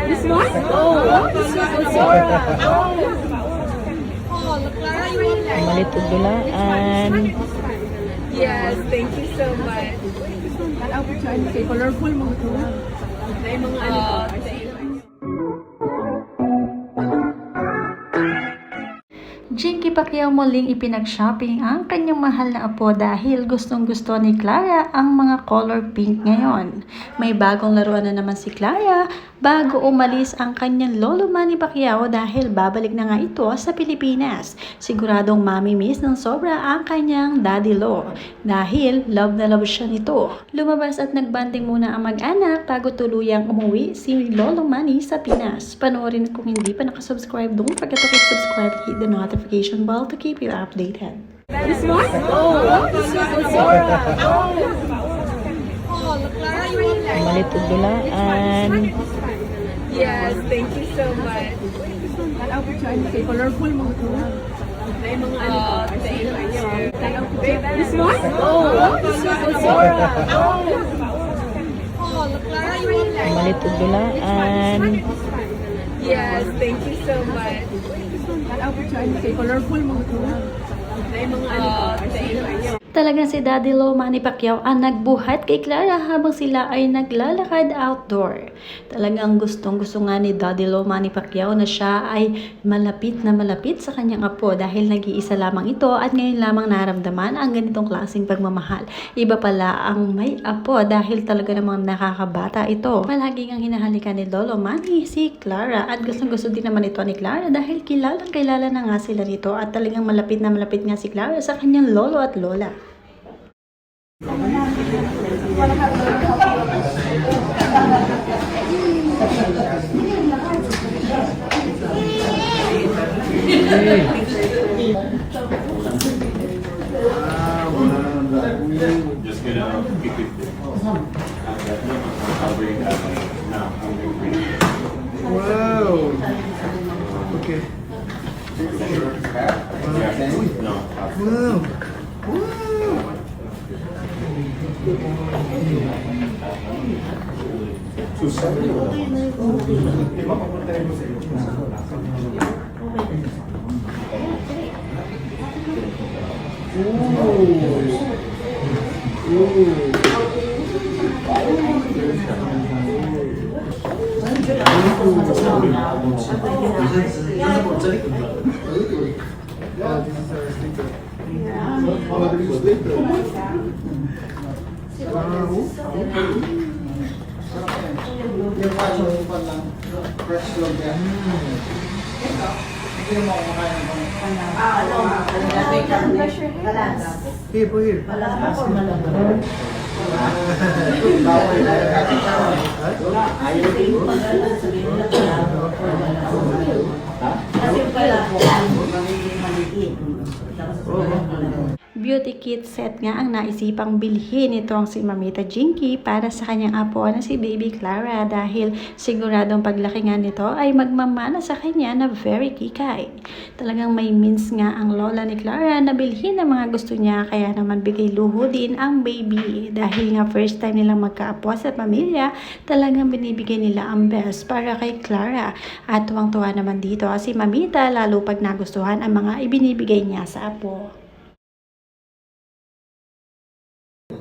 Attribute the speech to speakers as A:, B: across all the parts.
A: This one? Oh, this is Zora. Oh, Clara, you want that?
B: Malitog dulaan.
A: Yes, thank you so much. Colorful mga ito. May mga thank you.
B: Jinky Pacquiao muling ipinag-shopping ang kanyang mahal na apo dahil gustong-gusto ni Clara ang mga color pink ngayon. May bagong laruan na naman si Clara bago umalis ang kanyang lolo Manny Pacquiao dahil babalik na nga ito sa Pilipinas. Siguradong mami-miss ng sobra ang kanyang daddy Lo dahil love na love siya nito. Lumabas at nagbanding muna ang mag-anak bago tuluyang umuwi si Lolo Manny sa Pinas. Panoorin kung hindi pa nakasubscribe, don't forget to click subscribe, hit the notification bell to keep you updated.
A: This one? Oh, this is Zora. Oh, Clara, you want that?
B: Malitog dulaan.
A: Yes, thank you so much. Colorful mga ito. May mga thank you. This one? Oh, this is Zora. Oh, Clara, you want that?
B: Malitog dulaan.
A: Yes, thank you so much. Colorful mga ito. May mga thank you.
B: Talagang si Daddy Lo Manny Pacquiao ang nagbuhat kay Clara habang sila ay naglalakad outdoor. Talagang gustong-gusto nga ni Daddy Lo Manny Pacquiao na siya ay malapit na malapit sa kanyang apo dahil nag-iisa lamang ito at ngayon lamang naramdaman ang ganitong klaseng pagmamahal. Iba pala ang may apo dahil talaga namang nakakabata ito. Palaging ang hinahalikan ni Lolo Manny si Clara at gustong-gusto din naman ito ni Clara dahil kilalang-kilala na nga sila nito at talagang malapit na malapit nga si Clara sa kanyang lolo at lola.
C: Just gonna keep it there. I'll bring that one now. I'm gonna bring it.
D: Wow. Okay.
C: No.
D: Wow. Wow. Here, po here.
B: Beauty kit set nga ang naisipang bilhin nitong si Mamita Jinky para sa kanyang apo na si Baby Clara dahil siguradong paglaki nga nito ay magmamana sa kanya na very kikay. Talagang may means nga ang lola ni Clara na bilhin ang mga gusto niya kaya naman bigay luho din ang baby dahil nga first time nilang magkaapo sa pamilya, talagang binibigay nila ang best para kay Clara at tuwang-tuwa naman dito si Mamita lalo pag nagustuhan ang mga ibinibigay niya sa apo.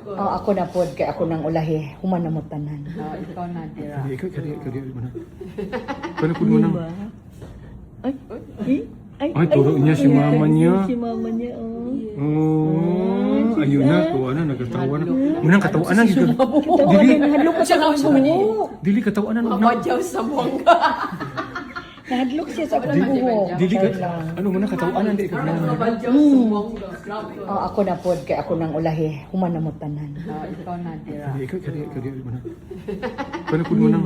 E: Oh, ako na pod kay ako nang ulahi, human na mo tanan.
A: Ikaw na, Tira.
D: Kaya mana? Kaya po mo nang.
B: Ay,
D: turo niya si mama niya.
B: Si mama niya, oh.
D: Oh, ayun na, tuwa na, nagkatawa na. Munang katawaan na, dili.
E: Nahadlok siya sa buhok.
D: Dili katawaan na.
A: Mapadyaw sa buwangga.
E: Nahadlok siya sa buhok.
D: Dili ka, ano mo na, katawaan na, di ka na.
A: Mapadyaw sa buwangga.
E: Oh, ako na pod kay ako nang ulahi, human na mo tanan.
A: Ikaw na, Tira.
D: Kaya mana? Kaya po mo nang.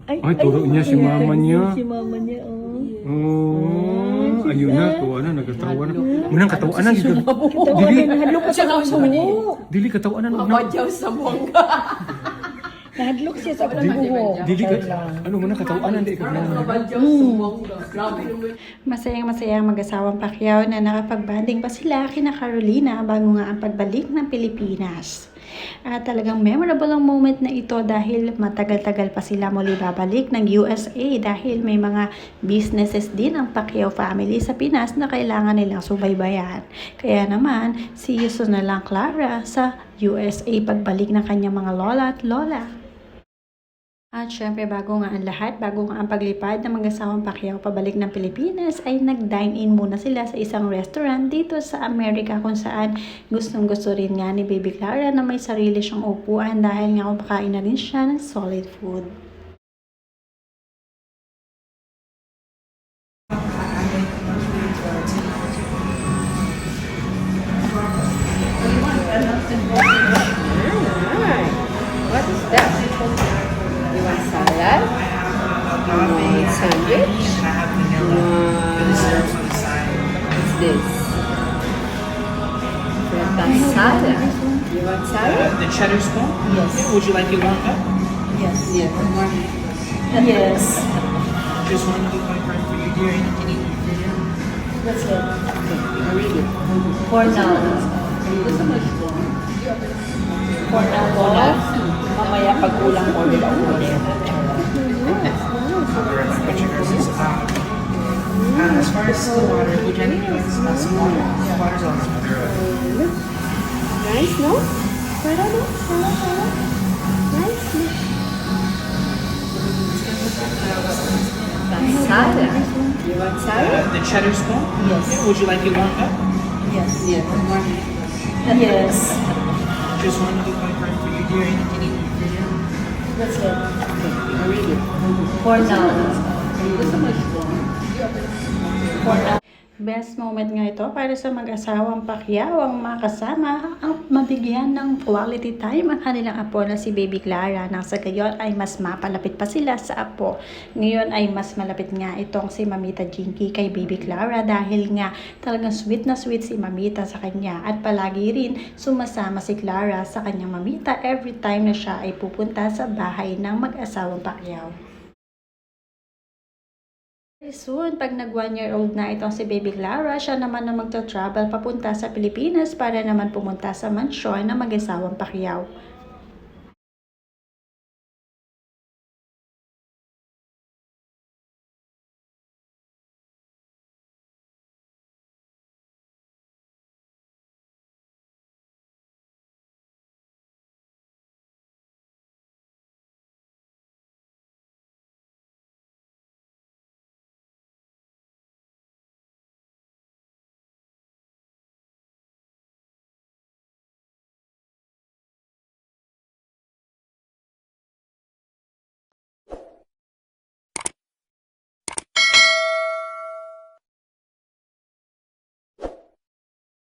B: Ay,
D: turo niya si mama niya.
B: Si mama niya, oh.
D: Oh, ayun na, tuwa na, nagkatawa na. Munang katawaan na, dili.
E: Nahadlok siya sa buhok.
D: Dili katawaan na.
A: Mapadyaw sa buwangga.
E: Nahadlok siya sa buhok.
D: Dili ka, ano mo na, katawaan na, di ka na.
A: Mapadyaw sa buwangga. Grabe.
B: Masayang-masayang mag-asawang Pacquiao na nakapag-banding pa sila kina Carolina bago nga ang pagbalik ng Pilipinas. At talagang memorable ang moment na ito dahil matagal-tagal pa sila muli babalik ng USA dahil may mga businesses din ang Pacquiao family sa Pinas na kailangan nilang subaybayan. Kaya naman, seryoso na lang Clara sa USA pagbalik ng kanyang mga lola at lola. At syempre bago nga ang lahat, bago nga ang paglipad ng mag-asawang Pacquiao pabalik ng Pilipinas ay nag-dine-in muna sila sa isang restaurant dito sa Amerika kung saan gustong-gusto rin nga ni Baby Clara na may sarili siyang upuan dahil nga kumakain na rin siya ng solid food.
A: What is that? You want salad? You want sandwich? What's this? Salad. You want salad?
F: The cheddar spoon?
A: Yes.
F: Would you like it warmed up?
A: Yes. Yes.
B: Yes.
F: Just one quick one for you, dear. Anything you need for dinner?
A: That's it. Okay. I read it.
B: For now. For now po.
E: Mamaya pag ulang ko nila ulit.
F: As far as the water, would you like to smell some water? Yeah, water's always better.
A: Nice, no? Para no? Nice. Salad. You want salad?
F: The cheddar spoon?
A: Yes.
F: Would you like it warmed up?
A: Yes. Yes.
B: Yes.
F: Just one quick one for you, dear. Anything you need for dinner?
A: That's it. Okay. I read it.
B: For now. For now. Best moment nga ito para sa mag-asawang Pacquiao ang makasama ang mabigyan ng quality time ang kanilang apo na si Baby Clara nang sa gayon ay mas mapalapit pa sila sa apo. Ngayon ay mas malapit nga itong si Mamita Jinky kay Baby Clara dahil nga talagang sweet na sweet si Mamita sa kanya at palagi rin sumasama si Clara sa kanyang Mamita every time na siya ay pupunta sa bahay ng mag-asawang Pacquiao. Soon, pag nag 1-year-old na itong si Baby Clara, siya naman na magta-travel papunta sa Pilipinas para naman pumunta sa mansyon ng mag-asawang Pacquiao.